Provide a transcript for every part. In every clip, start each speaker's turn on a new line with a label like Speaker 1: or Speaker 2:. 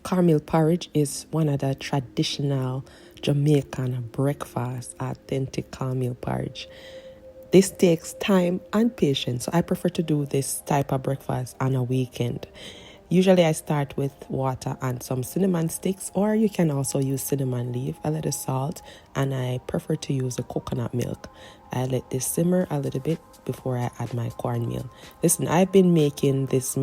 Speaker 1: Cornmeal porridge is one of the traditional Jamaican breakfast, authentic cornmeal porridge. This takes time and patience, so I prefer to do this type of breakfast on a weekend. Usually I start with water and some cinnamon sticks, or you can also use cinnamon leaf, a little salt, and I prefer to use the coconut milk. I let this simmer a little bit before I add my cornmeal. Listen, I've been making this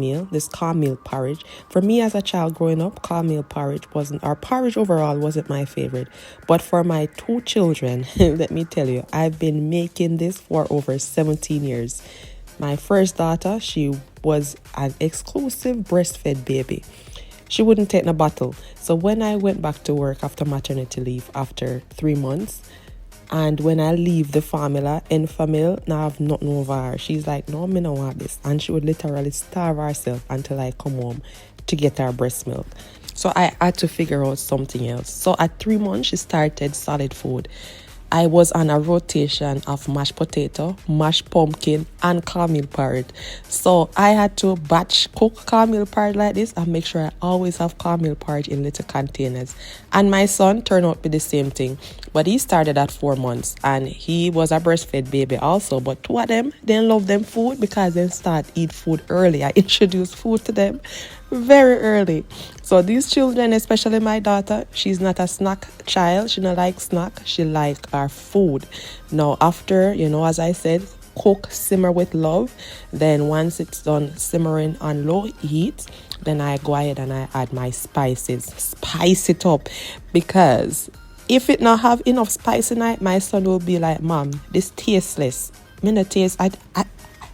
Speaker 1: cornmeal porridge. For me as a child growing up, cornmeal porridge porridge overall wasn't my favorite. But for my two children, let me tell you, I've been making this for over 17 years. My first daughter, she was an exclusive breastfed baby. She wouldn't take a bottle. So when I went back to work after maternity leave after 3 months, and when I leave the formula, now I have nothing over her. She's like, no, me don't want this. And she would literally starve herself until I come home to get her breast milk. So I had to figure out something else. So at 3 months, she started solid food. I was on a rotation of mashed potato, mashed pumpkin, and cornmeal porridge. So I had to batch cook cornmeal porridge like this and make sure I always have cornmeal porridge in little containers. And my son turned out to be the same thing. But he started at 4 months and he was a breastfed baby also. But two of them, they love them food because they start eat food early. I introduced food to them very early. So these children, especially my daughter, she's not a snack child. She don't like snack. She like our food. Now after, as I said, cook, simmer with love. Then once it's done simmering on low heat, then I go ahead and I add my spices. Spice it up, because if it not have enough spice in it, my son will be like, Mom, this tasteless.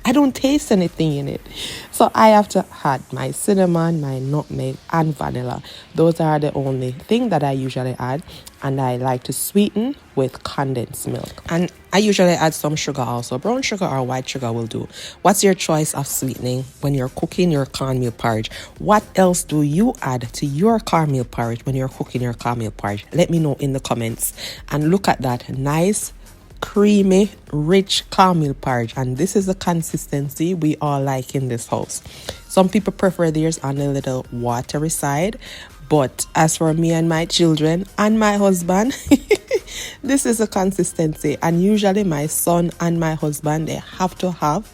Speaker 1: I don't taste anything in it. So I have to add my cinnamon, my nutmeg, and vanilla. Those are the only thing that I usually add. And I like to sweeten with condensed milk. And I usually add some sugar also. Brown sugar or white sugar will do. What's your choice of sweetening when you're cooking your cornmeal porridge? What else do you add to your cornmeal porridge when you're cooking your cornmeal porridge? Let me know in the comments. And look at that nice, creamy, rich cornmeal porridge, and this is the consistency we all like in this house. Some people prefer theirs on a little watery side, but as for me and my children and my husband, this is the consistency. And usually my son and my husband, they have to have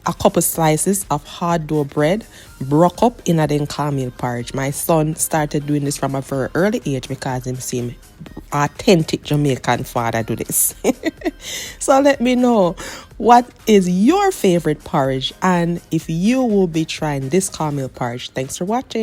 Speaker 1: a couple slices of hard dough bread broke up in a cornmeal porridge. My son started doing this from a very early age because him seem authentic Jamaican father do this. So let me know, what is your favorite porridge and if you will be trying this cornmeal porridge. Thanks for watching.